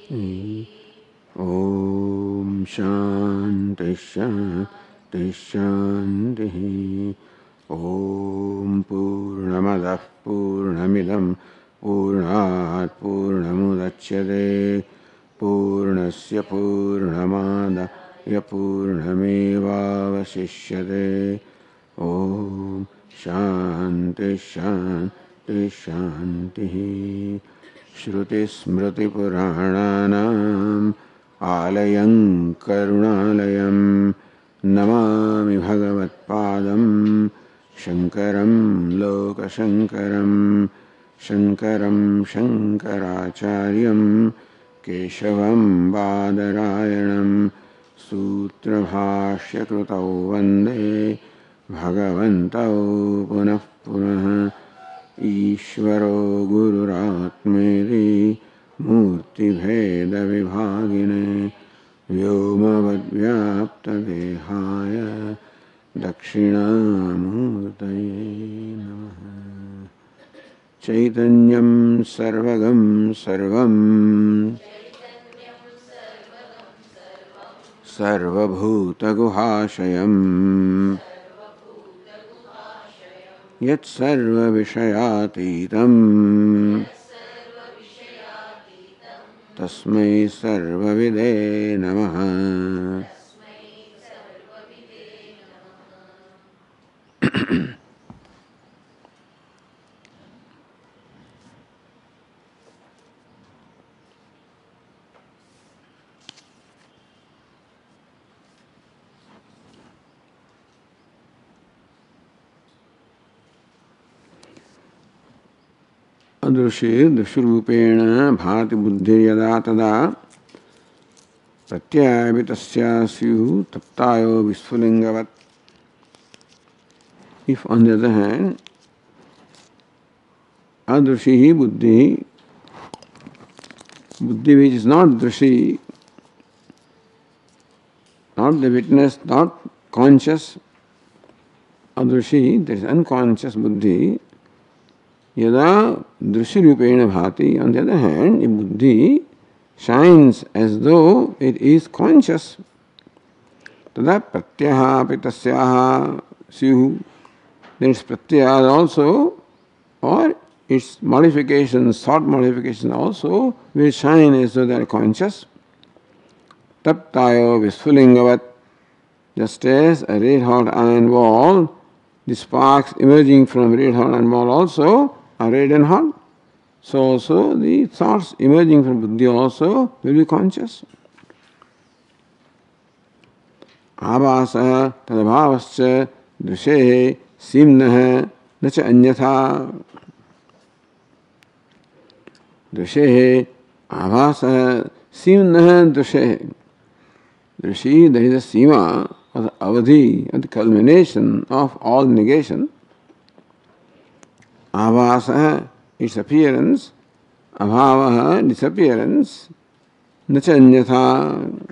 Om Shanti Shanti Shanti. Om Purnamadav Purnamidam Purnat Purnamudachyate Purnasya Purnamadaya Purnamevavasishyate. Om Shanti Shanti Shanti. Shruti Smriti Purananam Alayam Karunalayam Namami Bhagavatpadam Shankaram Lokashankaram Shankaram Shankaracharyam Keshavam Badarayanam Sutrabhashya Krutau Vande Bhagavantau Punah Punah Ishvaro Gururatmeri Murti Bheda Vibhagine Vyomavadvyapta Dehaya Dakshinamurtaye Namaha. Chaitanyam Sarvagam Sarvam Sarvabhutaguhashayam Yat Sarva Vishayatitam Tasmai Sarvavide Namaha. Adrushi Dushrupena Bhati Buddhiryada Tada Pratyayvitasya Syuhu Taptayo Visfulingavat. If on the other hand, Adrushi Buddhi, Buddhi which is not Drushi, not the witness, not conscious, Adrushi, that is unconscious Buddhi, Yada Drushi Rupena Bhati, on the other hand, a Buddhi shines as though it is conscious. Tada Pratyaha Pitasyaha Syuhu, then its Pratyahas also, or its modifications, thought modifications also, will shine as though they are conscious. Taptayo Visfulingavat, just as a red hot iron ball, the sparks emerging from red hot iron ball also are red and hot. So also the thoughts emerging from buddhi also will be conscious. Abhasa tadabhavascha drishe simnah nacha anyatha. Drishe abhasa simnah drishe. Drishi, there is a sima, or the avadhi, or the culmination of all negation. Avasa, its appearance, abhavaha, disappearance, nachanyatha.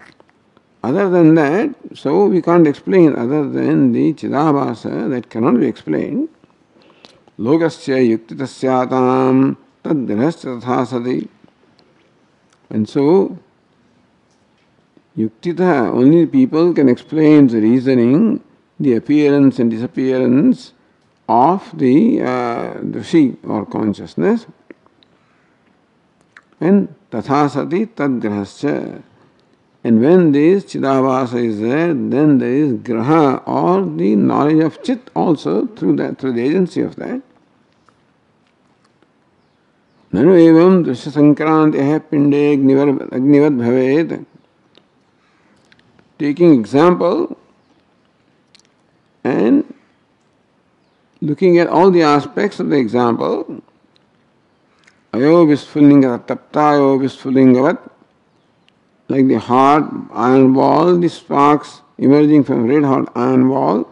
Other than that, so we can't explain other than the chidabhasa, that cannot be explained. Logasya yuktitasyatam tadgrahasya tathasati. And so, yuktita, only people can explain the reasoning, the appearance and disappearance of the Drushi or consciousness. And tathasati tadgrahasya. And when this chidabhasa is there, then there is graha or the knowledge of chit also through the agency of that. Nanu evam drishya sankrantiha pinde agnivad bhavet. Taking example and looking at all the aspects of the example, ayo visfulingavat, taptayo visfulingavat, like the hot iron ball, the sparks emerging from red hot iron ball,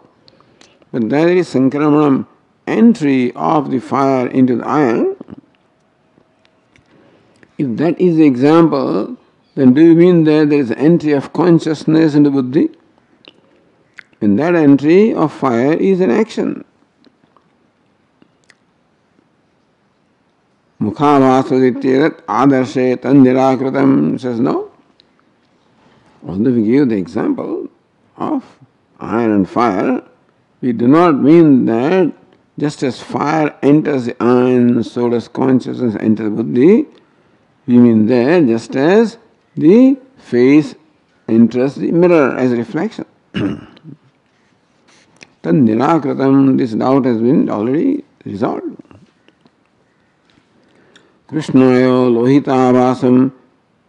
but there is sankramanam, entry of the fire into the iron. If that is the example, then do you mean that there is an entry of consciousness into buddhi? And that entry of fire is an action. Mukhavasudityedat adarshe tandirakritam. Says no. Although we give the example of iron and fire, we do not mean that just as fire enters the iron, so does consciousness enter the buddhi. We mean that just as the face enters the mirror as a reflection. Tad nirakritam, this doubt has been already resolved. Krishnayo lohitavasam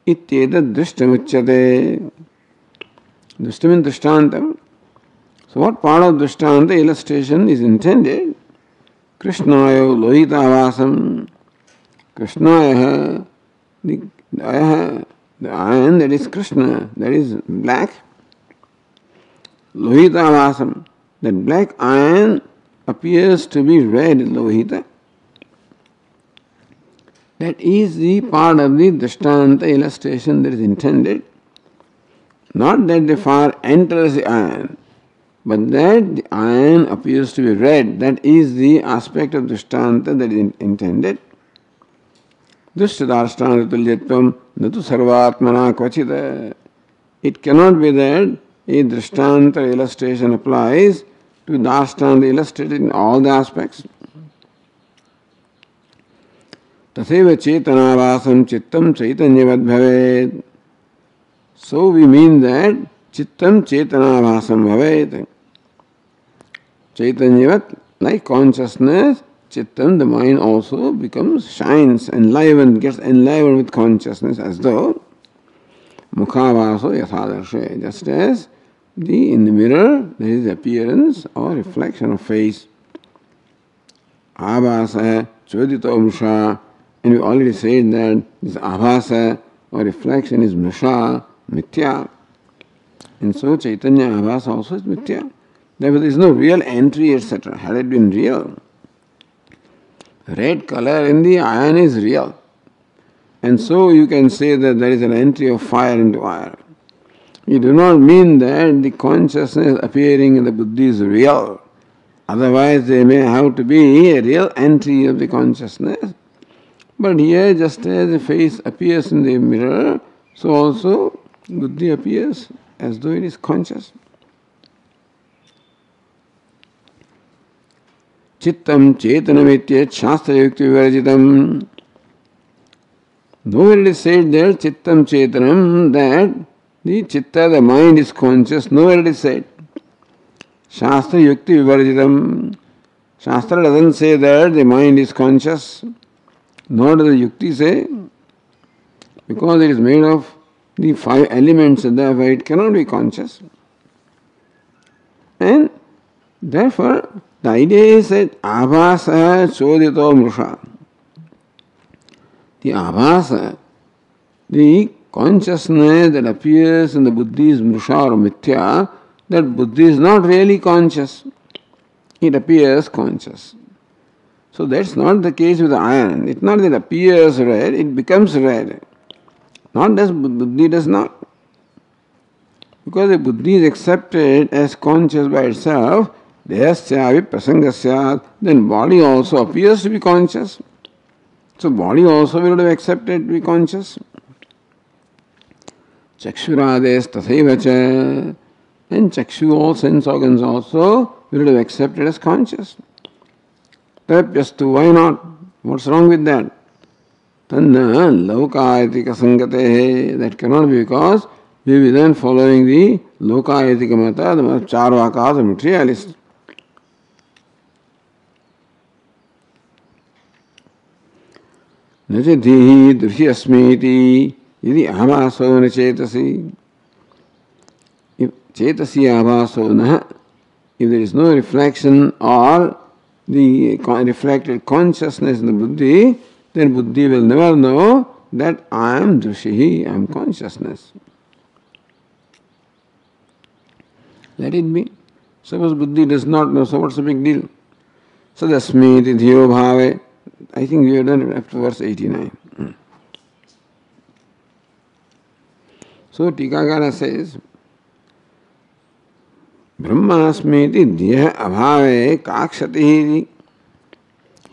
ityetad drishtamuchyate. Drishtam means drishtantam. So what part of drishtanta illustration is intended? Krishnayo lohitavasam. Krishnaya, the iron that is Krishna, that is black. Lohitavasam, that black iron appears to be red, lohita. That is the part of the drishtanta illustration that is intended. Not that the fire enters the iron, but that the iron appears to be red. That is the aspect of drishtanta that is intended. Drishtadashtanta tulyatvam natu sarvatmana kvachita. It cannot be that a drishtanta illustration applies to dashtanta illustrated in all the aspects. Tatheva chetanavasam chittam chaitanyavad bhavet. So we mean that chittam chetanavasam bhavet. Chaitanyavat, like consciousness, chittam, the mind also becomes, shines, enlivened, gets enlivened with consciousness as though mukhavaso yathadarshe, just as in the mirror there is appearance or reflection of face. Abhasa chodito mrisha, and we already said that this abhasa or reflection is mrisha, mithya. And so Chaitanya abhasa also is mithya. Therefore there is no real entry, etc. Had it been real, red color in the iron is real. And so you can say that there is an entry of fire into iron. You do not mean that the consciousness appearing in the buddhi is real. Otherwise there may have to be a real entry of the consciousness. But here, just as the face appears in the mirror, so also buddhi appears as though it is conscious. Chittam chetanamityet shastra yukti vivarjitam. Nowhere it is said there, chittam chetanam, that the chitta, the mind is conscious. Nowhere it is said. Shastra yukti vivarjitam. Shastra doesn't say that the mind is conscious. Nor does the yukti say, because it is made of the 5 elements, therefore it cannot be conscious. And therefore, the idea is that abhasa chodito mrisha. The abhasa, the consciousness that appears in the buddhi is mrisha or mithya, that buddhi is not really conscious. It appears conscious. So that's not the case with the iron. It's not that it appears red, it becomes red. Not that buddhi does not. Because the buddhi is accepted as conscious by itself, dehasya viprasangasya, then body also appears to be conscious. So body also will have accepted to be conscious. Chakshurades tathaivacha, and chakshu, all sense organs also will have accepted as conscious. Tapyastu, why not? What's wrong with that? Tanna laukayatika sangate, that cannot be, because we will be then following the laukayatika mata, the charvakas, the materialists. Nachadhi drishyasmiti yadi abhaso na chetasi. If chetasi abhaso na, if there is no reflection or the reflected consciousness in the buddhi, then buddhi will never know that I am drishihi, I am consciousness. Let it be. Suppose buddhi does not know, so what's the big deal? Sadasmiti dhiyo bhave. I think we have done it after verse 89. So Tikakara says, Brahmasmiti dhya abhave kakshatihi.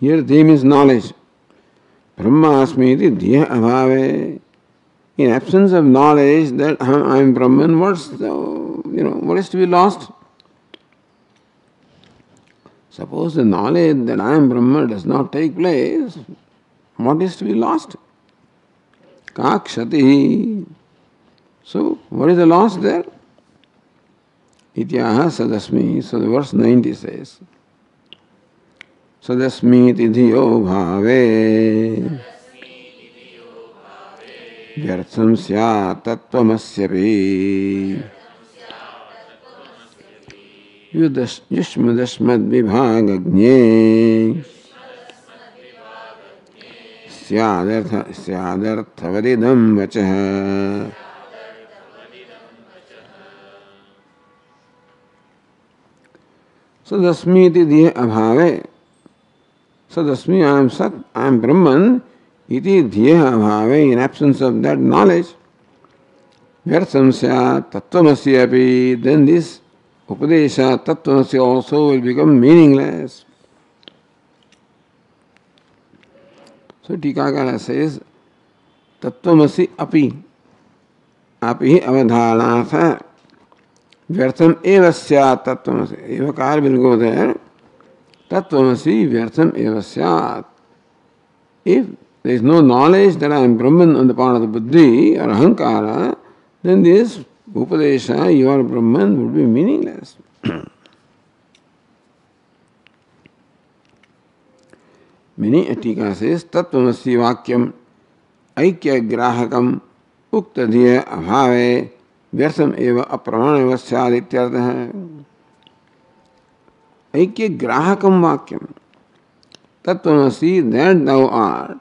Here the theme is knowledge. Brahmasmi iti dhiya abhave. In absence of knowledge that I am Brahman, what is to be lost? Suppose the knowledge that I am Brahman does not take place, what is to be lost? Kakshati. So, what is the loss there? Ityaha sadasmi. So the verse 90 says, Sadasmi iti dhiyo bhave vyartham syat tattvamasyapi yushmadashmad vibhagagne syadarthavadidam vachah. Sadasmi iti dhiya abhave. Sadasmi, I am Sat, I am Brahman. Iti dhiya abhave, in absence of that knowledge. Vyartham syat tattvamasi api. Then this Upadesha tattvamasi also will become meaningless. So Tikakara says, tattvamasi api. Api avadhanatha. Vyartham eva syat tattvamasi. Evakar will go there. Tattvamasi vyartham eva syat. If there is no knowledge that I am Brahman on the part of the buddhi or ahankara, then this Upadesha, you are Brahman, would be meaningless. Mini Atika says, Tattvamasi vakyam aikya grahakam uktadhiya abhave व्यर्थम एवं अप्रमाण स्याद इत्यर्थः ऐक्य ग्राहकम वाक्यम तत्त्वमसि that thou art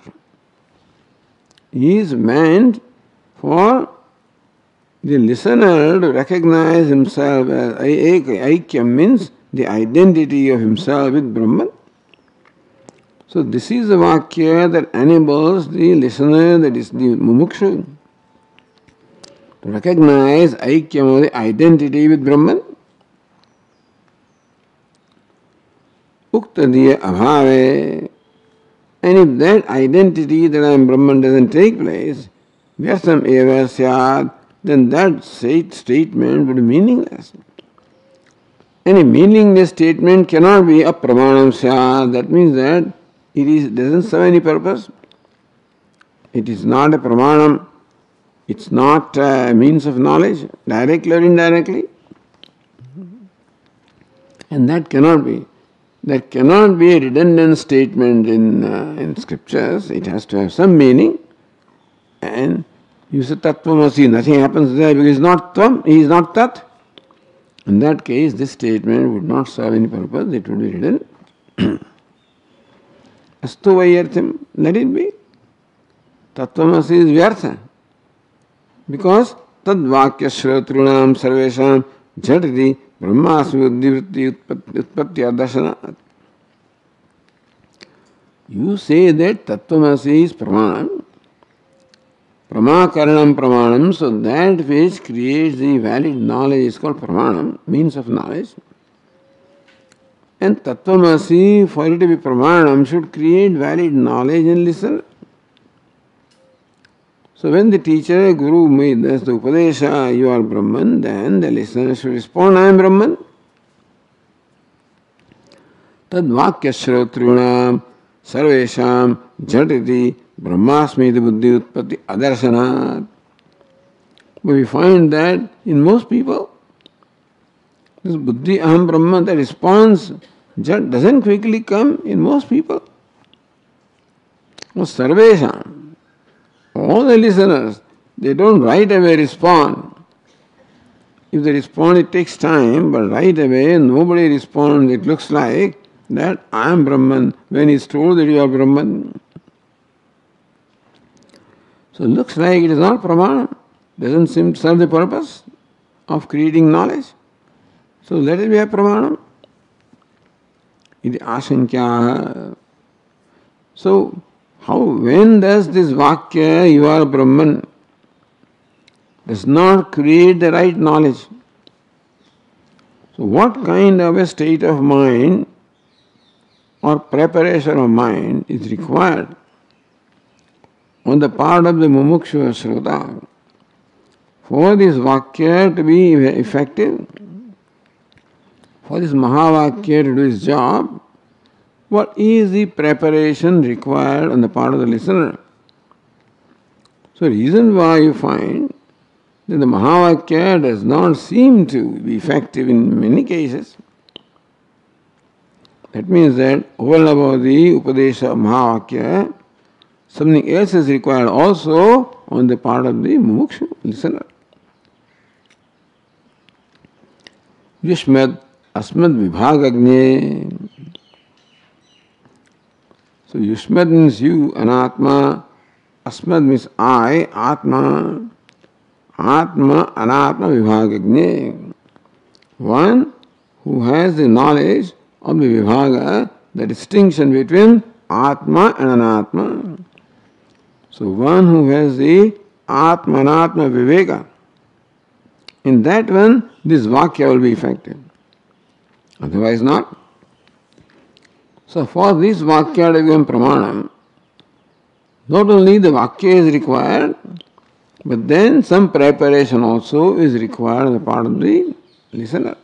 is meant for the listener to recognize himself as Aikyam means the identity of himself with Brahman. So this is a Vakya that enables the listener, that is the Mumukshu, to recognize Aikyam, the identity with Brahman. Uktadiya abhave. And if that identity that I am Brahman doesn't take place, vyartham eva syad, then that statement would be meaningless. Any meaningless statement cannot be a pramanam syad. That means that it doesn't serve any purpose. It is not a pramanam. It's not a means of knowledge, directly or indirectly. And that cannot be. That cannot be a redundant statement in scriptures. It has to have some meaning. And you say tattvamasi, nothing happens there because he is not tvam, he is not tat. In that case, this statement would not serve any purpose, it would be redundant. Astu vayartham, let it be. Tattvamasi is vyartha. Because tad vakya shrotrunam sarvesham jhatati brahmasmi uddivritti utpatti darshanat. You say that tattvamasi is pramanam. Pramakaranam pramanam, so that which creates the valid knowledge is called pramanam, means of knowledge. And tattvamasi, for it to be pramanam, should create valid knowledge and listen. So when the teacher, Guru, made us the Upadesha, you are Brahman, then the listener should respond, I am Brahman. Tad vakya shrotrunam sarvesham jhatati brahmasmi iti buddhi utpatti adarsanat. But we find that in most people, this buddhi aham brahman, the response doesn't quickly come in most people. Sarvesham, all the listeners, they don't right away respond. If they respond, it takes time, but right away nobody responds. It looks like that I am Brahman when he is told that you are Brahman. So it looks like it is not pramana, doesn't seem to serve the purpose of creating knowledge. So let it be a pramanam. Iti ashankya. So when does this vakya, you are Brahman, does not create the right knowledge? So what kind of a state of mind or preparation of mind is required on the part of the mumukshu shrota. For this vakya to be effective, for this mahavakya to do its job, what is the preparation required on the part of the listener? So, reason why you find that the mahavakya does not seem to be effective in many cases. That means that over and above the upadesha mahavakya, something else is required also on the part of the mumukshu listener. Yushmad asmad vibhagagne. So Yushmad means you, anatma. Asmad means I, atma. Atma, anatma vibhagagne. One who has the knowledge of the vibhaga, the distinction between atma and anatma. So one who has the atma anatma viveka, in that one this vakya will be effective. Otherwise not. So for this vakya to become pramanam, not only the vakya is required, but then some preparation also is required on the part of the listener.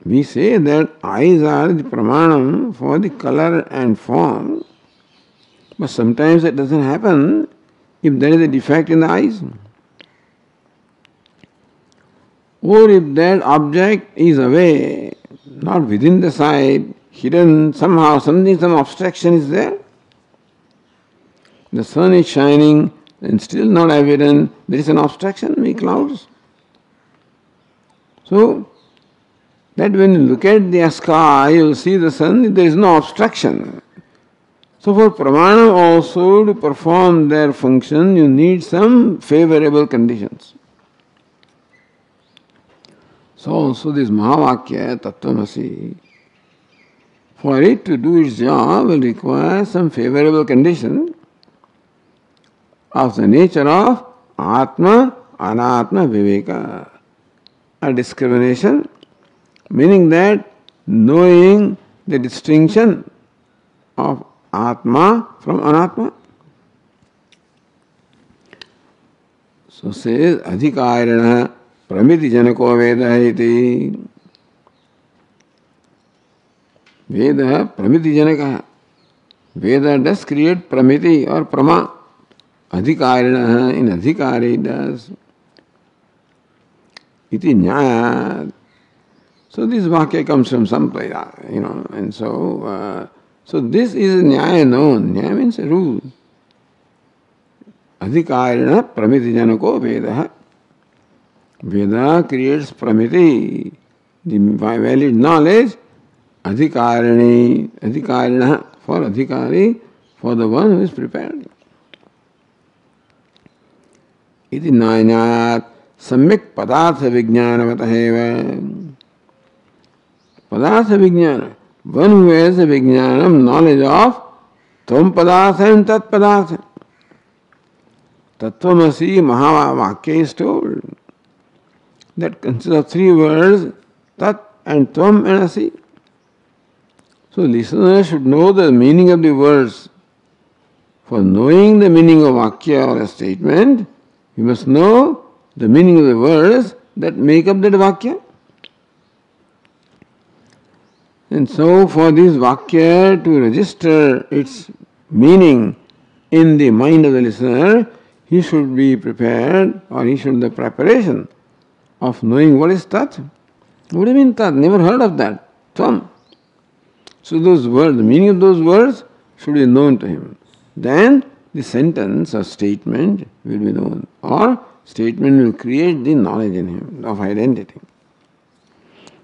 We say that eyes are the pramanam for the color and form, but sometimes it doesn't happen if there is a defect in the eyes. Or if that object is away, not within the sight, hidden somehow, some obstruction is there. The sun is shining and still not evident, there is an obstruction, maybe clouds. So, that when you look at the sky, you will see the sun, there is no obstruction. So for pramana also to perform their function, you need some favorable conditions. So also this mahavakya, tattvamasi, for it to do its job will require some favorable condition of the nature of atma, anatma, viveka, a discrimination, meaning that knowing the distinction of atma from anatma. So says adhikarana pramiti janako veda iti. Veda pramiti janaka. Veda does create pramiti or prama. Adhikarana in adhikari does. Iti nyaya. So this vakya comes from some place, and so this is nyaya known. Nyaya means a rule. Adhikarana pramiti janako veda. Veda creates pramiti, the valid knowledge, adhikarana, for adhikari, for the one who is prepared. Iti nayat samyak padartha vijnanavataheva. Padartha vijnana, one who has a vijnanam, knowledge of tvam padartha and tat padartha. Tattvamasi mahavakya is told. That consists of three words, tat and tvam and asi. So listeners should know the meaning of the words. For knowing the meaning of vakya or a statement, you must know the meaning of the words that make up that vakya. And so for this vakya to register its meaning in the mind of the listener, he should be prepared, or he should have the preparation of knowing what is tat. What do you mean tat? Never heard of that. Tvam. So those words, the meaning of those words should be known to him. Then the sentence or statement will be known, or statement will create the knowledge in him of identity.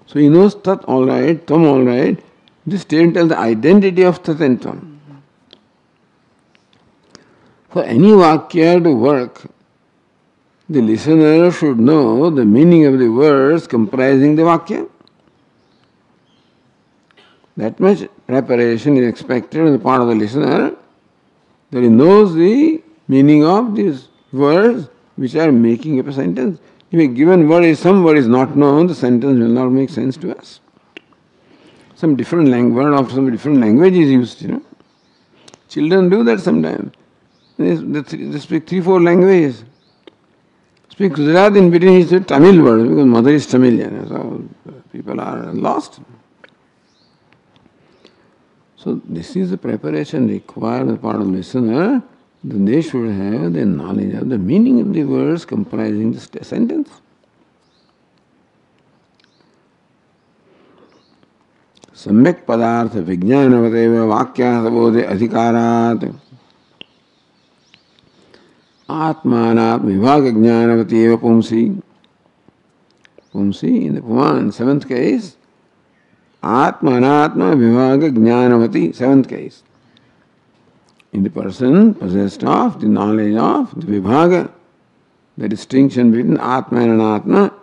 So he knows tat all right, tvam all right. This statement tells the identity of tat and tvam. For any vakya to work, the listener should know the meaning of the words comprising the vakya. That much preparation is expected on the part of the listener, that he knows the meaning of these words which are making up a sentence. If a given word is some word is not known, the sentence will not make sense to us. Some different word of some different language is used, Children do that sometimes. They speak 3-4 languages. Speak Gujarati in between is Tamil word because mother is Tamilian. So people are lost. So this is the preparation required as part of listener, that they should have the knowledge of the meaning of the words comprising the sentence. Samyak padartha vijnanavateva vakyasabodhe adhikarat atmanat vibhaga jnanavateva pumsi. Pumsi in the Puman, 7th case, Atma Anatma Vibhaga Jnanavati, 7th case. In the person possessed of the knowledge of the Vibhaga, the distinction between Atma and Anatma,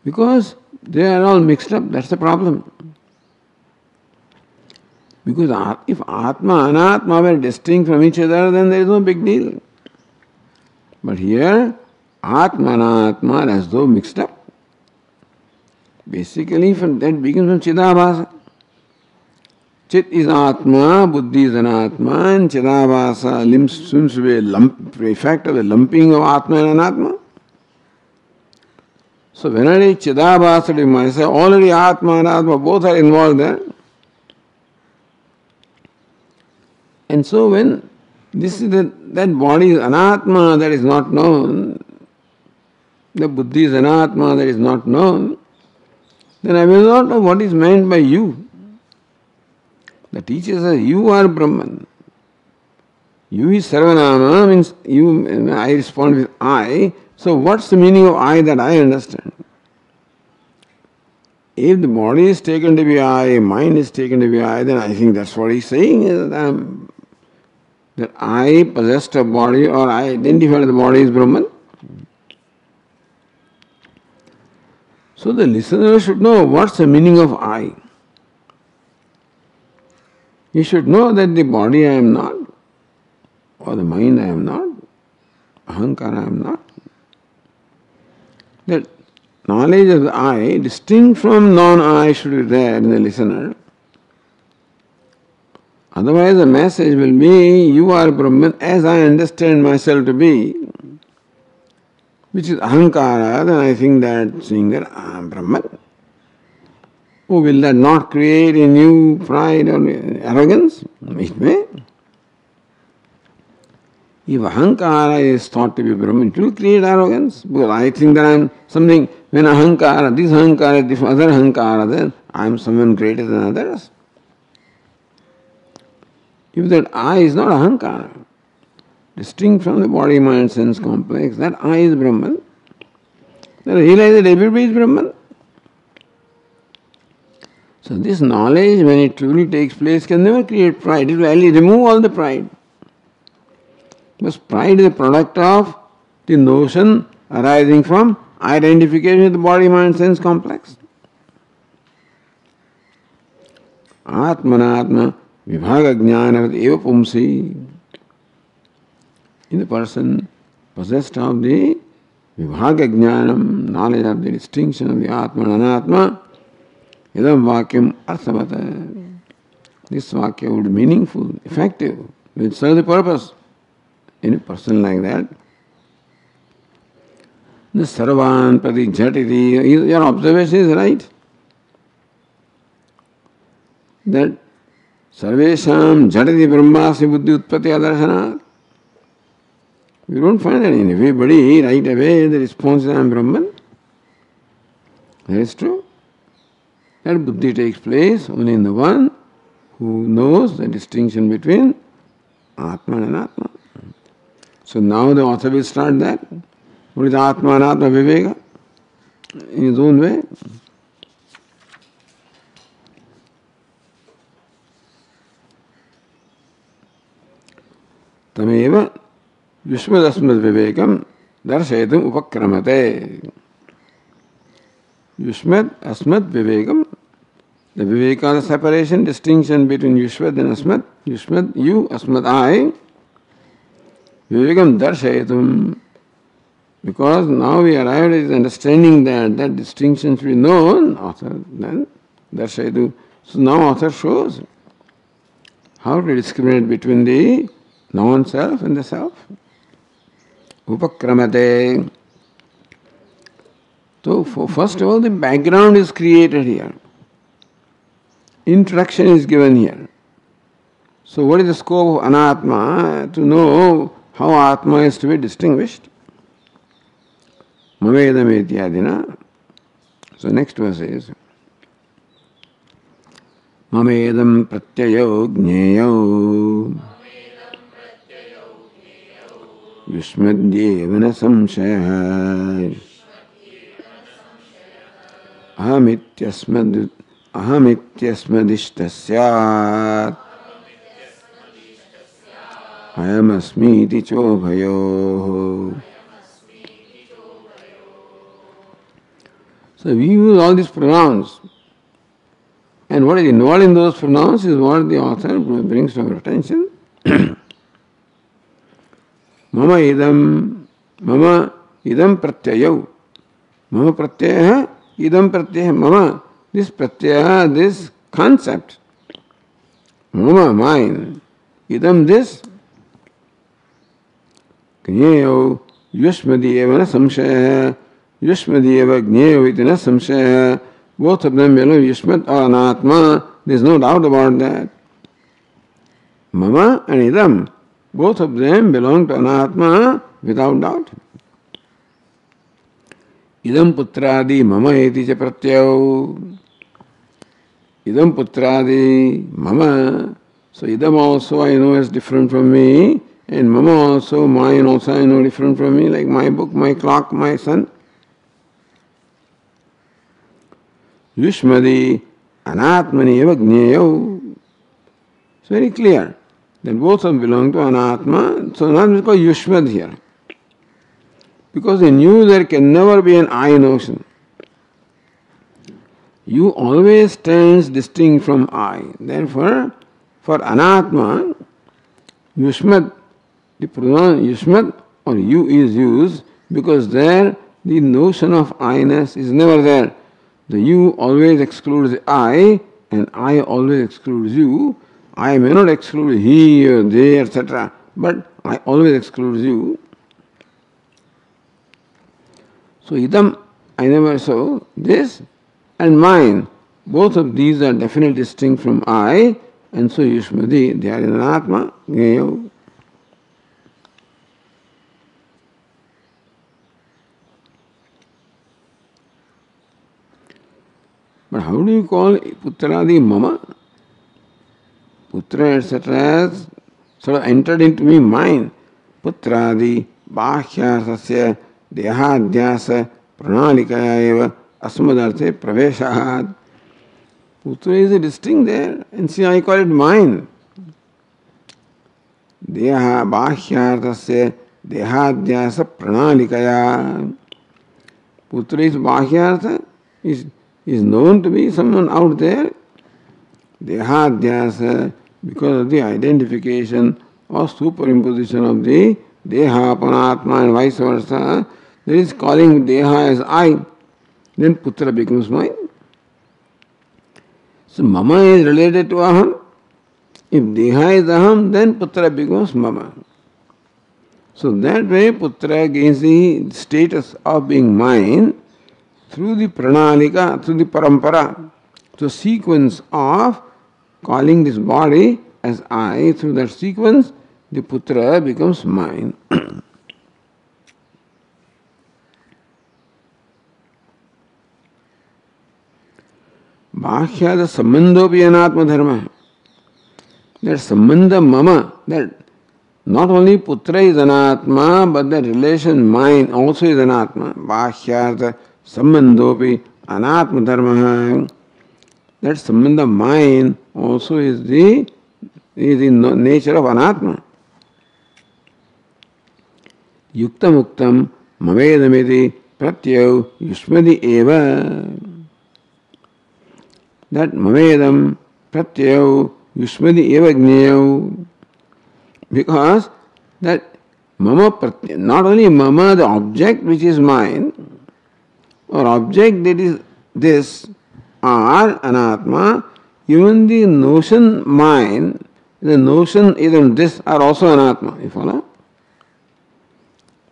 because they are all mixed up, that's the problem. Because if Atma and Anatma were distinct from each other, then there is no big deal. But here, Atma and Anatma are as though mixed up. Basically, that begins from Chidabhasa. Chit is Atma, Buddhi is Anatma, and Chidabhasa seems to be a effect of the lumping of Atma and Anatma. So when I say Chidabhasa to myself, already Atma and Anatma both are involved there. And so when this is that body is Anatma that is not known, the Buddhi is Anatma that is not known, then I will not know what is meant by you. The teacher says, you are Brahman. You is Sarvanama, means you, I respond with I. So what's the meaning of I that I understand? If the body is taken to be I, mind is taken to be I, then I think that's what he's saying, is that I possessed a body or I identify the body as Brahman. So the listener should know what's the meaning of I. He should know that the body I am not, or the mind I am not, ahankara I am not. That knowledge of the I, distinct from non-I, should be there in the listener. Otherwise the message will be, you are Brahman as I understand myself to be, which is ahankara, then I think that saying that I am Brahman. Oh, will that not create a new pride or arrogance? It may. If ahankara is thought to be Brahman, it will create arrogance. Because I think that I am something, when ahankara, this other ahankara, then I am someone greater than others. If that I is not ahankara, distinct from the body, mind, sense complex, that I is Brahman, then realize that everybody is Brahman. So this knowledge, when it truly takes place, can never create pride. It will only remove all the pride. Because pride is a product of the notion arising from identification with the body, mind, sense complex. Atmanatma vibhaga jnana eva pumsi. In the person possessed of the vibhaga jnanam, knowledge of the distinction of the Atma and Anatma, idam vakyam arthavata. This vakya would be meaningful, effective, it will serve the purpose. In a person like that, the sarvan prati jhatiti, your observation is right. That sarvesham jhatiti brahmasya buddhi utpati adarshana. We don't find that in everybody right away the response is I am Brahman. That is true. That buddhi takes place only in the one who knows the distinction between Atma and Anatma. So now the author will start that. What is Atma and Atma Viveka? In his own way. Tameva Yushmadasmad Vivekam Darshayatam Upakramate. Yushmad Asmad Vivekam. The Viveka, the separation, distinction between Yushmad and Asmad. Yushmad, you, Asmad, I. Vivekam Darshayatam. Because now we arrived at understanding that distinction should be known, author then Darshayatu. So now author shows how to discriminate between the non-self and the self. Upakramate. So, first of all, the background is created here. Introduction is given here. So, what is the scope of anatma? To know how atma is to be distinguished. Mavedam ityadina. So, next verse is Mavedam pratyayo jneyau Yushmadyeva na samshaya ahamityasmadishtasyat ayamasmiti chobhayo. So we use all these pronouns. And what is involved in those pronouns is what the author brings to our attention. Mama idam pratyayau. Mama pratyaya, idam pratyaya, mama. This pratyaya, this concept. Mama, mine. Idam, this. Gneyau, yushmadiyeva na samshaya. Yushmadiyeva gneyau iti na samshaya. Both of them belong Yushmat or Anatma. There is no doubt about that. Mama and Idam, both of them belong to Anatma without doubt. Idam putradi mama eti cha pratyau. Idam putradi mama. So Idam also I know is different from me, and mama also, mine also I know different from me, like my book, my clock, my son. Yushmadi anatmani eva gneyau. It's very clear that both of them belong to anatma. So not because Yushmad here. Because in you there can never be an I notion. You always stands distinct from I. Therefore, for anatma, Yushmad, the pronoun Yushmad or you is used because there the notion of I-ness is never there. The you always excludes the I, and I always excludes you. I may not exclude he or they, etc., but I always excludes you. So idam, I never saw this, and mine. Both of these are definitely distinct from I, and so Yushmadi, they are in an Atma, Gneyo. But how do you call Putradi Mama? Putra, etc. sort of entered into me mind. Putradi Bhāhyāsasya Dehādhyāsa Pranalikaya eva Asmadarte Praveshahat. Putra is a distinct there, and see I call it mine. Deha Bhāhyāsasya Dehādhyāsa Pranalikaya. Putra is Bhāhyāsa, is known to be someone out there. Dehādhyāsa, because of the identification or superimposition of the Deha upon Atma and vice versa, there is calling Deha as I. Then Putra becomes mine. So Mama is related to Aham. If Deha is Aham, then Putra becomes Mama. So that way Putra gains the status of being mine through the pranalika, through the parampara, through sequence of calling this body as I. Through that sequence, the putra becomes mine. Bhāhyāda sambandhopi anatma dharma. That sambandha mama, that not only putra is anatma, but that relation mine also is anatma. Bhāhyāda sambandhopi anatma dharma. That sambandha mine also is the nature of anatma. Yuktam uktam mavedamiti pratyau yushmadi eva. That mavedam pratyau yushmadi eva gneyau. Because that mama pratyau, not only mama, the object which is mine, or object that is this, are anatma, even the notion mine The notion, even this, are also anatma. You follow?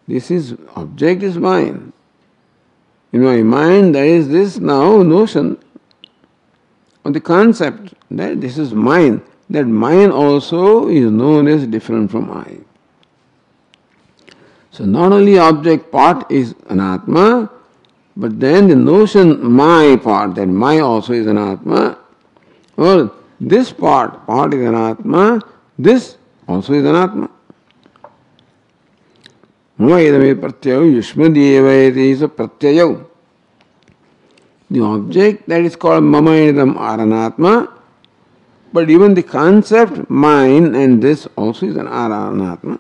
This is, object is mine. In my mind, there is this now notion of the concept that this is mine. That mine also is known as different from I. So not only object part is anatma, but then the notion my part, that my also is anatma, or this part is anatma, this also is anatma. Mama idame pratyayo yushmadiyeva is a pratyayo. The object that is called mama idam are anatma, but even the concept mine and this also is an anatma.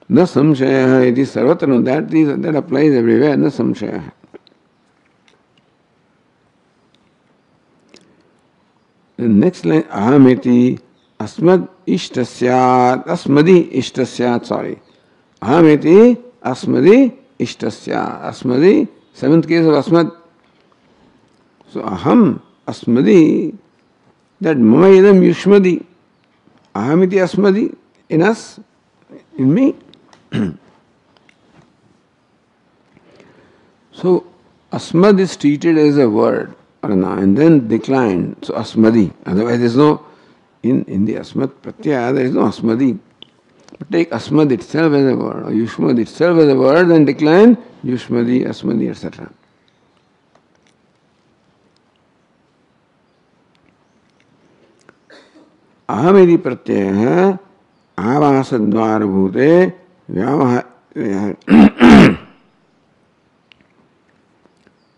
Na samshaya, it is sarvatra, that applies everywhere, na samshaya. The next line, ahamiti asmad ishtasyat, asmadi ishtasyat, sorry. Ahamiti asmadi ishtasyat, asmadi, seventh case of asmad. So aham, asmadi, that mama idam yushmadi, ahamiti asmadi, in us, in me. So asmad is treated as a word and then declined. So asmadi. Otherwise there is no, in the asmad pratyaya there is no asmadi. But take asmad itself as a word, or yushmad itself as a word, then decline yushmadi, asmadi, etc. Ahamidi pratyaya avasadvara bhute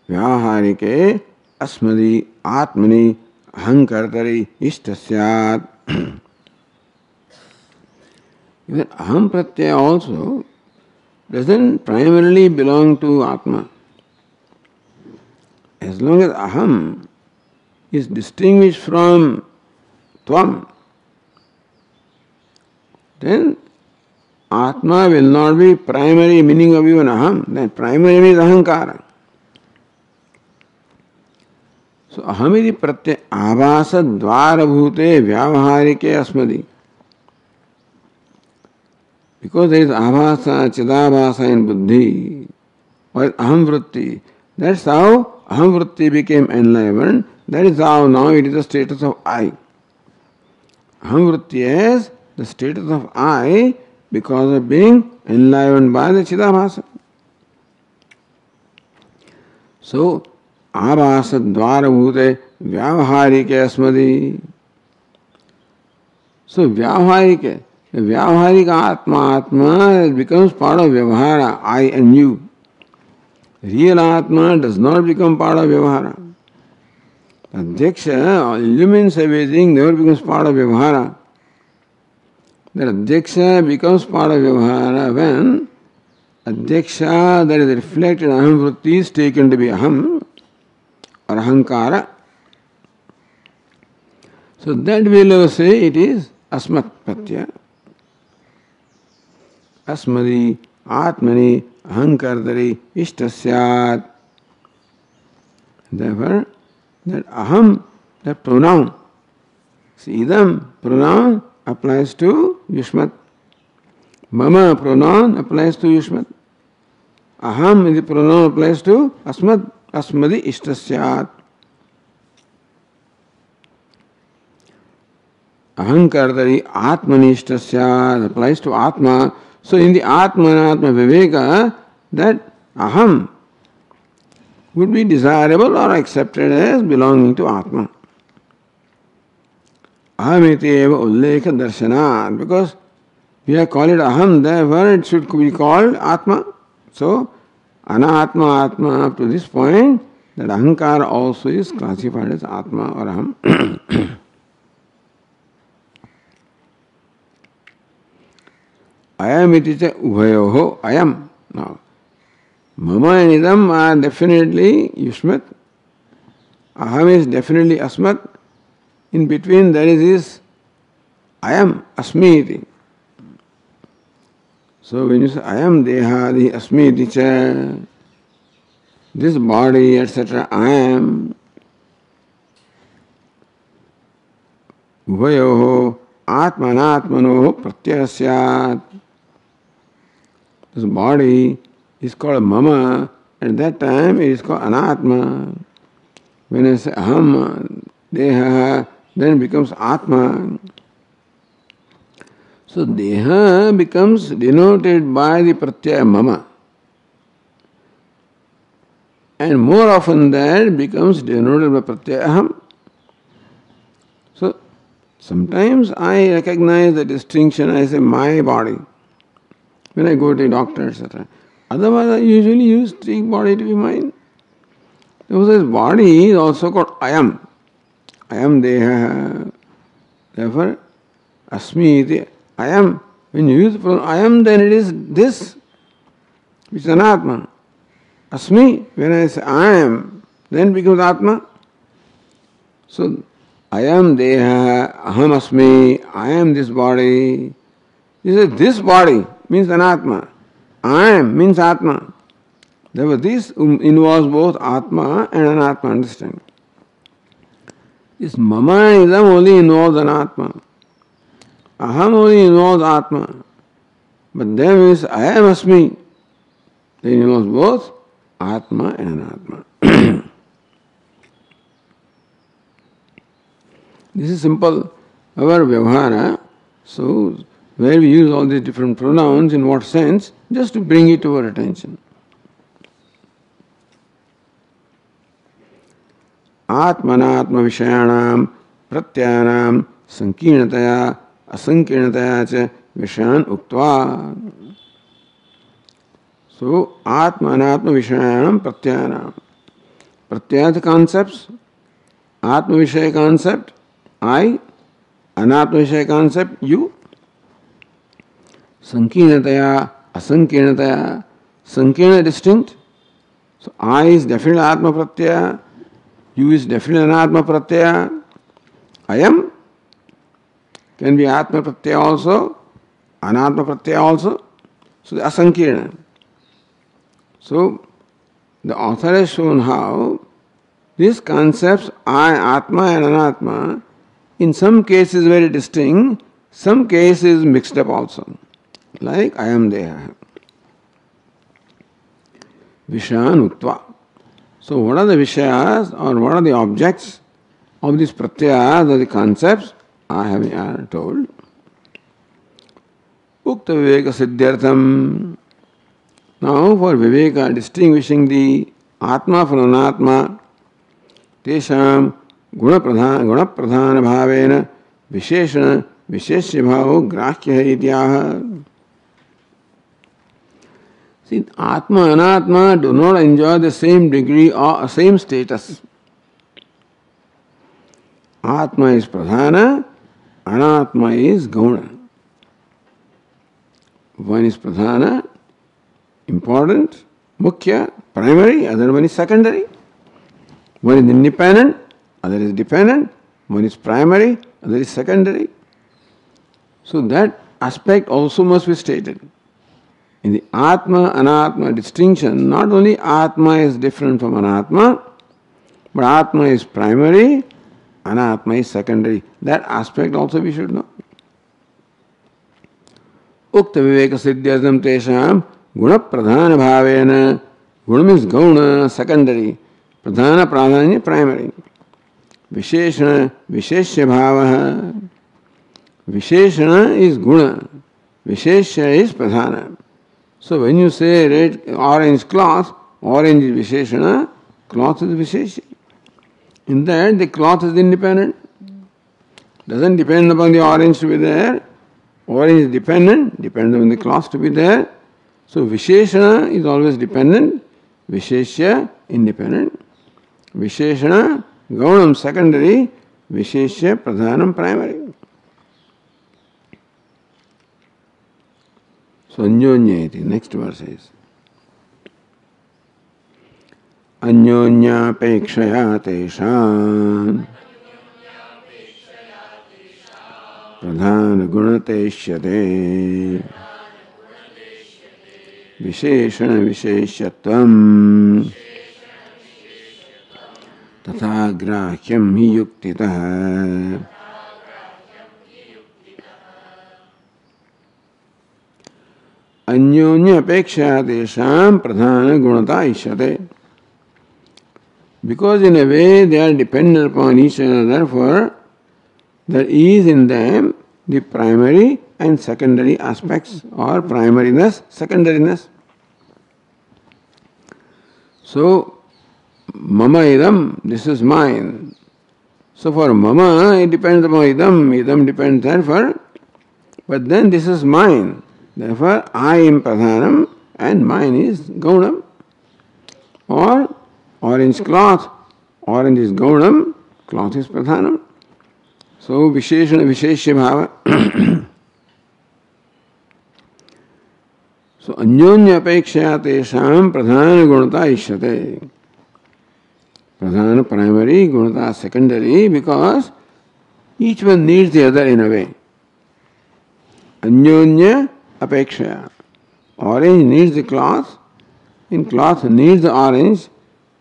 व्यावहारिके अस्मदि आत्मनि अहंकर्तरि इष्टस्यात्. Even aham pratyaya also doesn't primarily belong to Atma. As long as aham is distinguished from tvam, then Atma will not be primary meaning of even aham. Then primary means ahankara. So ahamidi pratyaya avasa dvara bhute vyavaharike asmadi. Because there is avasa, chidabhasa in buddhi, or aham vritti. That's how aham vritti became enlivened. That is how now it is the status of I. Aham vritti is the status of I because of being enlivened by the chidabhasa. So, avasa dvara bhute vyavaharike asmadi. So, vyavaharike, the vyavaharika atma becomes part of vyavahara, I and you. Real atma does not become part of vyavahara. Adhyaksha illumines everything, never becomes part of vyavahara. That adhyaksha becomes part of vyavahara when adhyaksha that is reflected aham vritti is taken to be aham or ahankara. So that will say it is asmat pratyaya. Asmadi atmani ahankartari ishtasyat. Therefore, that aham, that pronoun, see, idam pronoun applies to yushmat. Mama pronoun applies to yushmat. Aham is the pronoun applies to asmad, asmadi ishtasyat. Ahankartari atmani ishtasyat applies to atma. So in the atma and atma viveka, that aham would be desirable or accepted as belonging to atma. Ahamiti eva ullekha darshanat, because we have called it aham, therefore it should be called atma. So anatma atma up to this point, that ahankara also is classified as atma or aham. Ayam iti cha ubhayoho ayam. Now, mama and idam are definitely yushmat. Aham is definitely asmat. In between there is this ayam, asmi iti. So when you say ayam dehadi asmi iti cha, this body, etc., I am. Uvayoho atmanatmanoho pratyaya syat. This body is called mama. At that time it is called anatma. When I say aham, deha, then it becomes atma. So deha becomes denoted by the pratyaya mama. And more often that becomes denoted by pratyaya aham. So sometimes I recognize the distinction, I say my body. When I go to a doctor, etc. Otherwise I usually use the body to be mine. Because this body is also called I am. I am deha. Therefore, asmi iti. I am. When you use the pronoun I am, then it is this, which is anatma. Asmi, when I say I am, then it becomes atma. So, I am deha, aham asmi, I am this body. This body means anatma. I am means atma. Therefore, this involves both atma and anatma, understand. This mama and idam only involves anatma. Aham only involves atma. But then when I am asmi, then it involves both atma and anatma. This is simple. Our vyavhara, so where we use all these different pronouns, in what sense, just to bring it to our attention. Atmanatma vishayanam pratyanam sankirnataya asankirnataya cha vishayan uktva. So, atmanatma vishayanam pratyanam. Pratyaya concepts, atma vishaya concept, I, anatma vishaya concept, you. Sankirnataya, asankirnataya. Sankirna distinct. So, I is definitely atma pratyaya. You is definitely anatma pratyaya. I am can be atma pratyaya also, anatma pratyaya also. So the asankirna. So the author has shown how these concepts I, atma and anatma, in some cases very distinct, some cases mixed up also. Like I am there. Vishayan uttva. So what are the vishayas or what are the objects of these pratyayas or the concepts? I have told. Ukta viveka siddhyartham. Now for viveka, distinguishing the atma from anatma, tesham guna-pradhana bhavena visheshana visheshya bhavo grahya ityaha. See, atma and anatma do not enjoy the same degree or same status. Atma is pradhana, anatma is gauna. One is pradhana, important, mukhya, primary, other one is secondary. One is independent, other is dependent. One is primary, other is secondary. So that aspect also must be stated. In the Atma Anatma distinction, not only Atma is different from Anatma, but Atma is primary, Anatma is secondary. That aspect also we should know. Ukta viveka siddhyartham tesham guna pradhana bhavena. Guna means gauna, secondary. Pradhana pradhanya, primary. Visheshana, visheshya bhavaha. Visheshana is guna. Visheshya is pradhana. So when you say red, orange cloth, orange is Visheshana, cloth is Visheshya. In that the cloth is independent. Doesn't depend upon the orange to be there. Orange is dependent, depends on the cloth to be there. So Visheshana is always dependent, Visheshya independent. Visheshana, Gaunam secondary, Visheshya Pradhanam primary. So Anyonyeti, next verse is Anyonyapekshaya tesham Pradhana gunateshyate Visheshana visheshyatvam Tatha grahyam hi yuktitah. अन्योन्य अपेक्षा तेषां प्रधान गुणता इष्यते. Because in a way they are dependent upon each other, therefore there is in them the primary and secondary aspects, or primariness, secondariness. So, mama idam, this is mine. So for mama, it depends upon idam, idam depends therefore, but then this is mine. Therefore, I am pradhanam and mine is gaunam. Or orange cloth, orange is gaunam, cloth is pradhanam. So, visheshana visheshya bhava. So, anyonya apekshya tesham pradhana gunata ishyate. Pradhana primary, gunata secondary, because each one needs the other in a way. Anyonya apekshya. Orange needs the cloth, and cloth needs the orange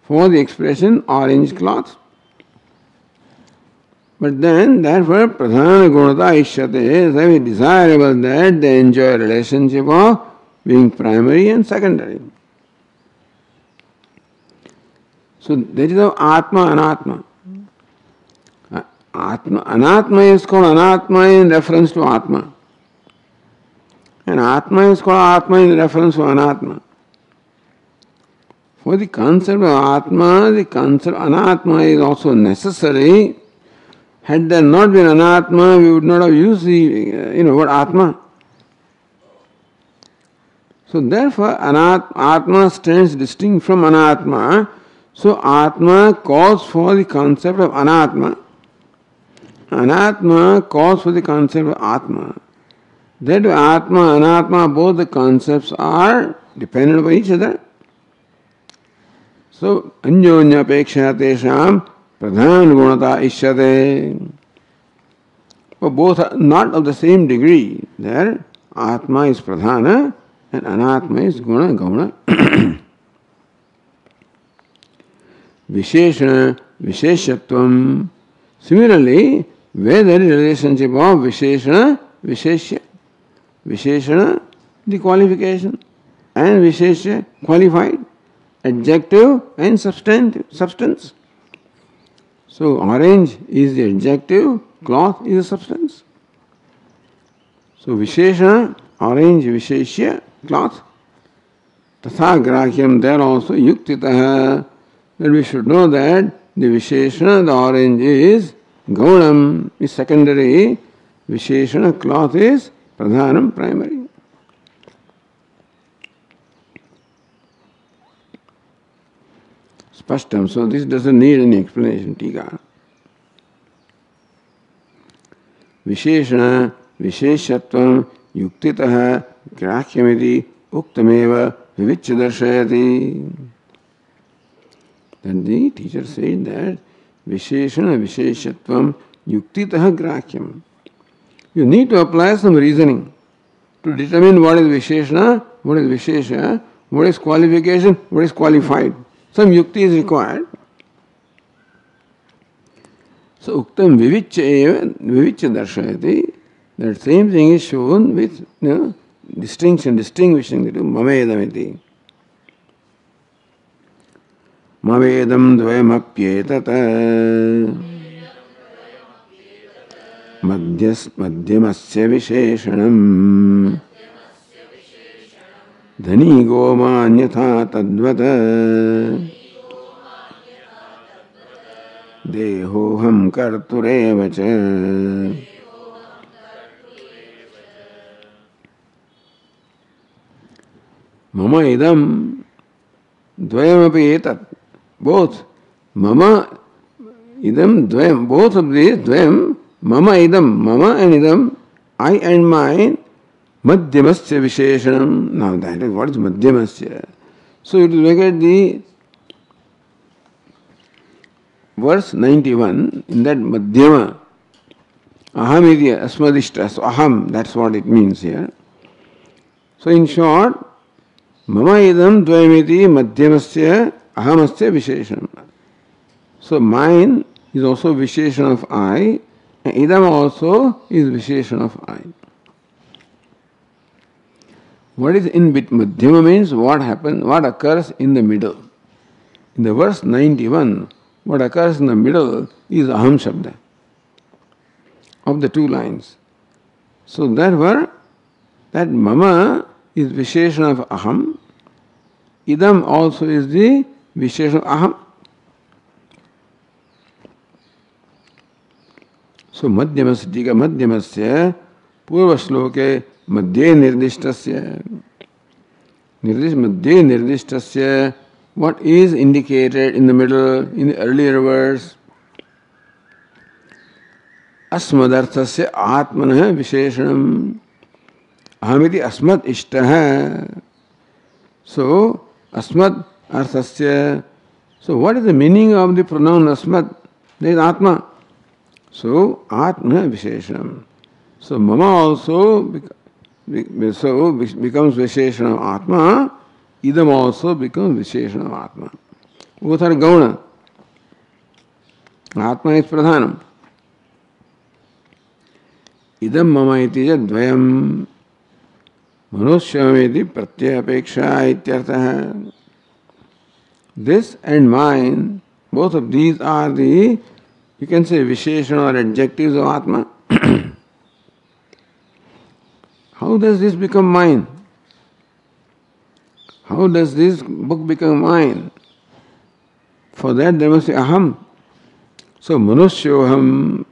for the expression orange cloth. But then, therefore, pradhana gunata ishyate is very desirable that they enjoy a relationship of being primary and secondary. So that is how Atma, Anatma. Anatma is called Anatma in reference to Atma. And Atma is called Atma in reference to Anatma. For the concept of Atma, the concept of Anatma is also necessary. Had there not been Anatma, we would not have used the word Atma. So therefore, Atma stands distinct from Anatma. So Atma calls for the concept of Anatma. Anatma calls for the concept of Atma. That Atma, Anatma, both the concepts are dependent upon each other. So, anyonya apeksha tesham pradhan gunata ishyate. But both are not of the same degree. There, Atma is pradhana and Anatma is guna, gauna. Visheshana, visheshatvam. Similarly, where there is a relationship of visheshana, visheshya. Visheshana, the qualification, and visheshya, qualified, adjective and substance. So, orange is the adjective, cloth is the substance. So, visheshana, orange, visheshya, cloth. Tatha grahyam, there also yuktitaha. That we should know that the visheshana, the orange is gaunam, is secondary, visheshana, cloth is pradhanam, primary. Spashtam, so this doesn't need any explanation, tika. Visheshana, visheshatvam, yuktitaha, grahyamiti, uktameva, viviccha darshayati. Then the teacher said that visheshana, visheshatvam, yuktitaha, grahyam. You need to apply some reasoning to determine what is visheshana, what is vishesha, what is qualification, what is qualified. Some yukti is required. So, uktam viviccha eva, viviccha darshayati. That same thing is shown with distinction, distinguishing the two. Mamedamiti. Mavedam dvayamapyetata. Madhyamasya visheshanam. Dhani gomanyatha tadvata. Dehoham karturevacha. Mama idam dvayamapi etat. Both. Mama idam dvayam. Both of these dvayam. Mama idam. Mama and idam. I and mine. Madhyamasya visheshanam. Now that is what is madhyamasya. So you look at the verse 91, in that madhyama, aham idya asmadishta, so aham, that's what it means here. So in short, mama idam dvayamiti madhyamasya ahamasya visheshanam. So mine is also visheshan of I, and idam also is visheshan of I. What is in between? Madhyama means what happens, what occurs in the middle. In the verse 91, what occurs in the middle is aham shabda of the two lines. So therefore, that mama is visheshana of aham. Idam also is the visheshana of aham. So madhyamasya madhyamasya purva shloke madhye nirdishtasya madhye nirdishtasya, what is indicated in the middle, in the earlier verse, अस्मदर्थस्य आत्मनः विशेषणम् अहमिति अस्मत् इष्टः. So अस्मत् अर्थस्य, so what is the meaning of the pronoun अस्मत्? There is atma. So atma visheshanam. So mama also becomes visheshanam atma. Idam also becomes visheshanam atma. Both are gauna. Atma is pradhanam. Idam mama iti dvayam manusyam iti pratyapeksha ityartha. This and mine, both of these are the, you can say, visheshana or adjectives of atma. How does this become mine? How does this book become mine? For that there must be aham. So manusyoham,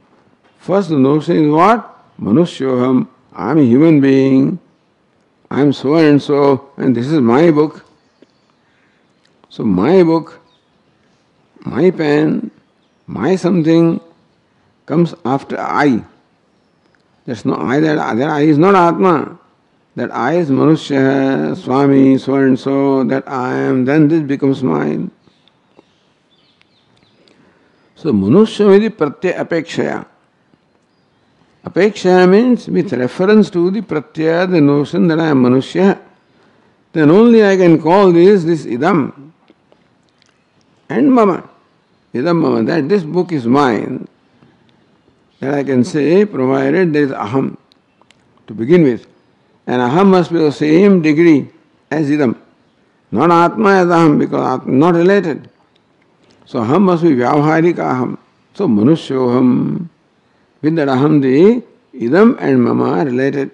first the notion is what? Manusyoham, I am a human being, I am so and so, and this is my book. So my book, my pen, my something comes after I. There's no I, that I is not Atma. That I is Manusya, Swami, so and so, that I am, then this becomes mine. So Manusya is pratyaya apekshaya. Apekshaya means with reference to the pratyaya, the notion that I am Manusya. Then only I can call this idam and mama. Idam mama, that this book is mine. That I can say, provided there is aham to begin with. And aham must be of the same degree as idam. Not atma as aham, because atma not related. So aham must be vyavaharika aham. So manusyoham, with that aham the idam and mama are related.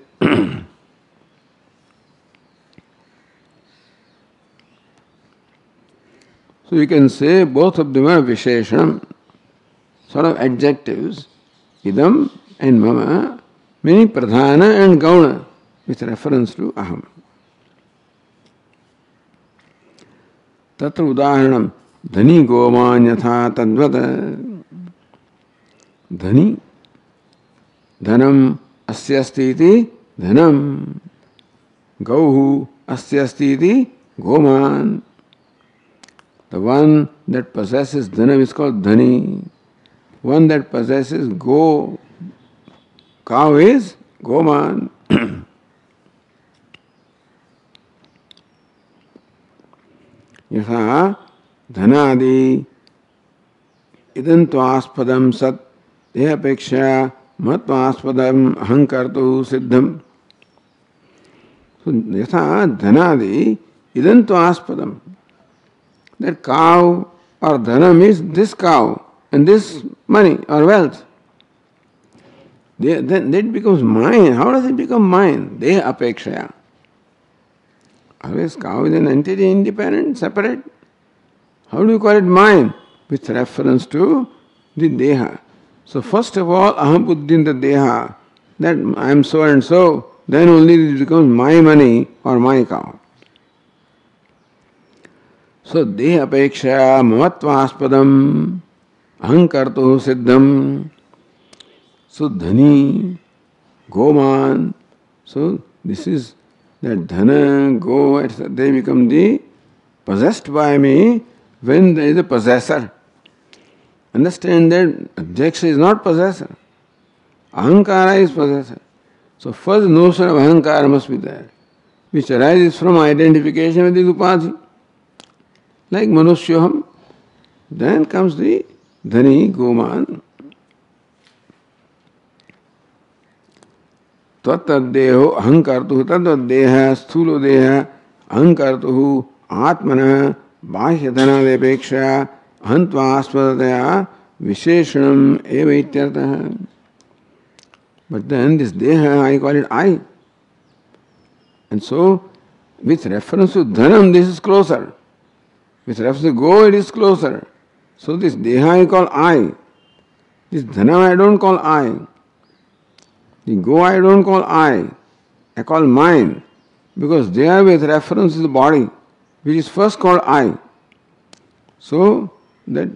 So you can say both of them are visheshanam, sort of adjectives, idam and mama, meaning pradhana and gauna, with reference to aham. Tatra udaharanam, dhani goman yatha tadvata. Dhani, dhanam asya asti iti dhanam. Gauhu asya asti iti goman. The one that possesses dhanam is called dhani. One that possesses cow is goman. Yatha dhanadi idantvaaspadam sat dehapeksha matvaaspadam ahankartu siddham. So yatha dhanadi idantvaaspadam. That cow or dhanam is this cow and this money or wealth. Then that becomes mine. How does it become mine? Deha apekshaya. Always cow is an entity, independent, separate. How do you call it mine? With reference to the deha. So first of all, aham buddhin the deha, that I am so and so, then only it becomes my money or my cow. So deha apekshaya mamattvaspadam ahankartu siddham. So dhani, goman. So this is that dhana, go, etc. They become the possessed by me when there is a possessor. Understand that adhyaksha is not possessor. Ahankara is possessor. So first notion of ahankara must be there, which arises from identification with the upadhi. Like manusyoham. Then comes the dhani, goman. त्वत्तद्देहो अहंकर्तुः तद्देह स्थूलो देह अहंकर्तुः आत्मनः बाह्यधनादेपेक्षया अहंत्वास्पदतया विशेषणम एव इत्यर्थः. But then this deha, I call it I. And so, with reference to dhanam, this is closer. With reference to go, it is closer. So this deha I call I. This dhanam I don't call I. The go I don't call I call mine. Because they are with reference to the body, which is first called I. So that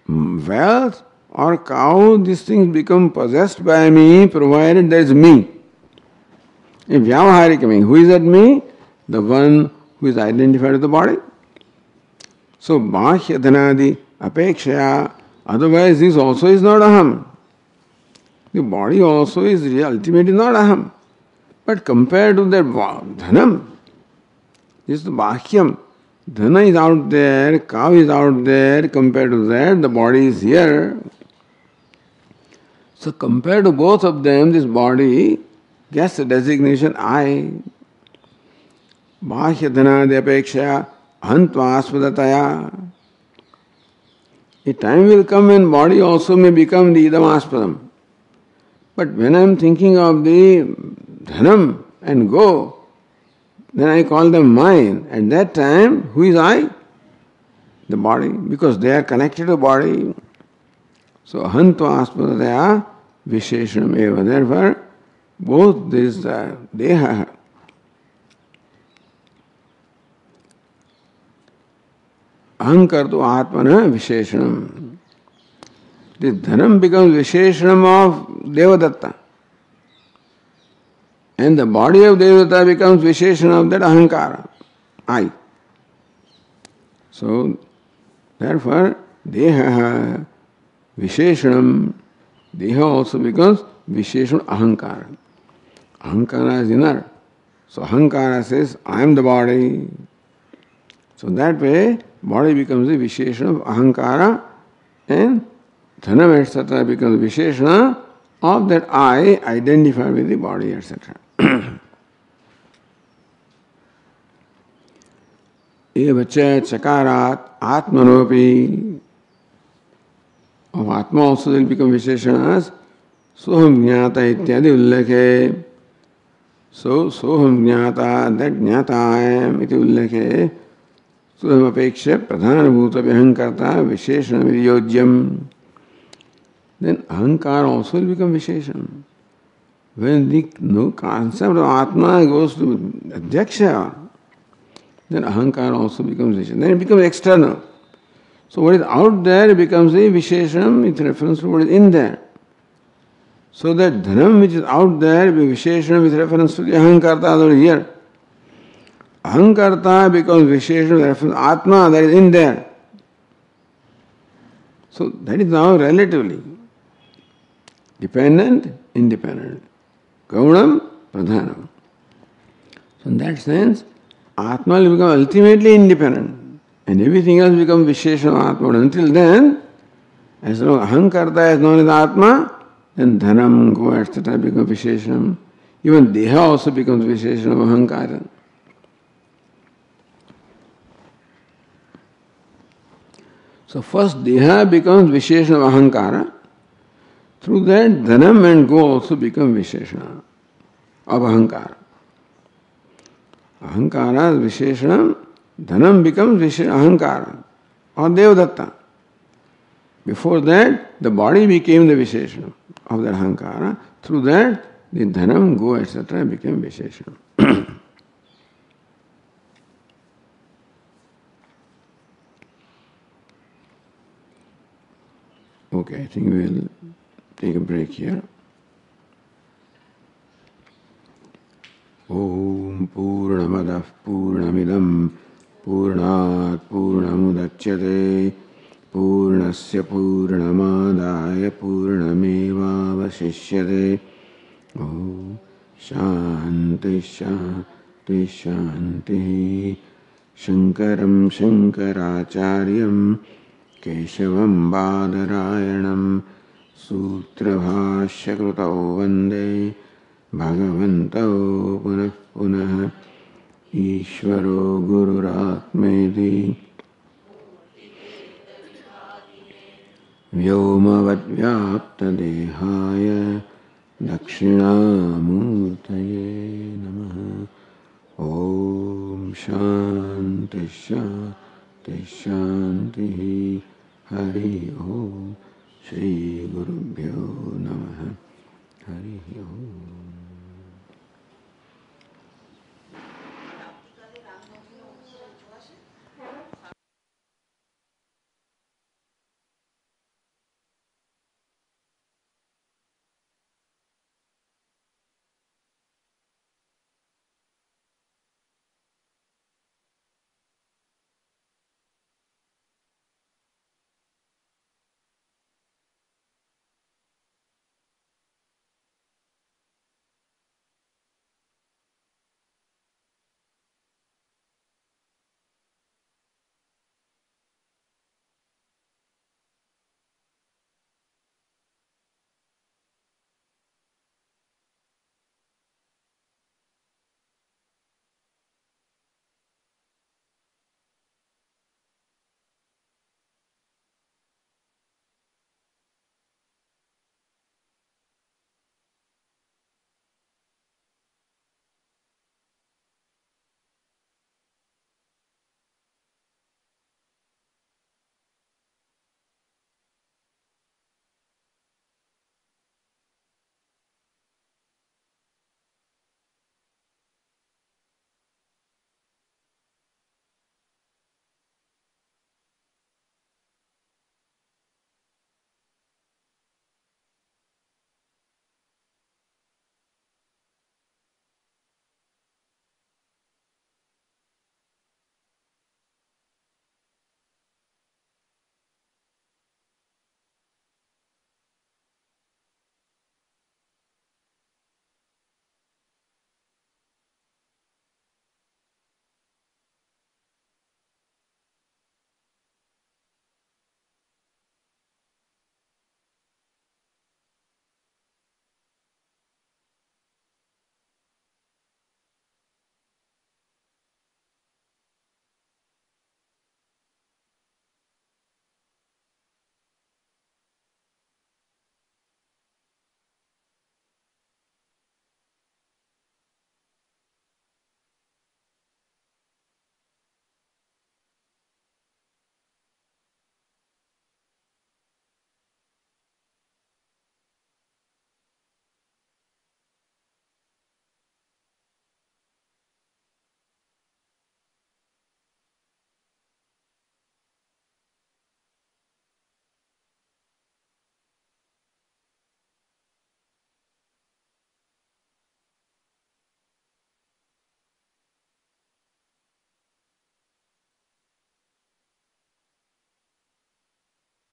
wealth or cow, these things become possessed by me, provided there is me. A vyavaharika me. Who is that me? The one who is identified with the body. So bahya dhanadi apekshaya, otherwise this also is not aham. The body also is ultimately not aham. But compared to that dhanam, this is the bahyam. Dhana is out there, cow is out there, compared to that, the body is here. So compared to both of them, this body gets the designation I. Bahya dhanadi apekshaya ahantvaspadatāya. A time will come when body also may become the idam-aspadam. But when I am thinking of the dhanam and go, then I call them mine. At that time, who is I? The body, because they are connected to the body. So ahantvaspadatāya visheshanam eva. Therefore, both this deha ahankartu atmana visheshanam. This dhanam becomes visheshanam of Devadatta. And the body of Devadatta becomes visheshanam of that ahankara, I. So, therefore, deha visheshanam, deha also becomes visheshanam ahankara. Ahankara is inner. So, ahankara says, I am the body. So, that way, body becomes the visheshanam of ahankara and dhanam etc. becomes visheshana of that I identified with the body etc. Evacha chakarat atmanopi. Of atma also will become visheshanas. Soham jnata ityadi ullekhe. So soham jnata, that jnata I am iti ullekhe. Soham apeksha pradhanabhuta vyahankarta visheshana vidyojyam. Then ahankara also will become visheshan. When the concept of atma goes to adhyaksha, then ahankara also becomes visheshan. Then it becomes external. So what is out there becomes a visheshan with reference to what is in there. So that dhanam which is out there becomes visheshan with reference to the ahankarta over here. Ahankarta becomes visheshan with reference to atma that is in there. So that is now relatively. Dependent, independent. Gaunam, pradhanam. So in that sense, Atma will become ultimately independent. And everything else becomes Visheshana Atma. But until then, as long as Ahankarta is known as Atma, then Dhanam, Go, etc. become Visheshanam. Even Deha also becomes Visheshanam of Ahankara. So first Deha becomes Visheshanam of Ahankara. Through that, Dhanam and Go also become Visheshana of Ahankara. Ahankara is Visheshana, Dhanam becomes Ahankara or Devadatta. Before that, the body became the Visheshana of that Ahankara. Through that, the Dhanam, Go, etc. became Visheshana. Okay, I think we will take a break here. Om Purnamadah Purnamidam Purnat Purnamudachyate Purnasya Purnamadaya Purnameva Vasishyate. Om Shanti Shanti Shanti. Shankaram Shankaracharyam Keshavam Badarayanam Sutrabhashya Krutau Vande भगवन्तौ पुनः पुनः ईश्वरो गुरुरात्मेति व्योमवद्व्याप्तदेहाय दक्षिणामूर्तये नमः। ॐ शान्ति शान्ति शान्तिः। हरि ओम। श्री गुरुभ्यो नमः। हरि ओम।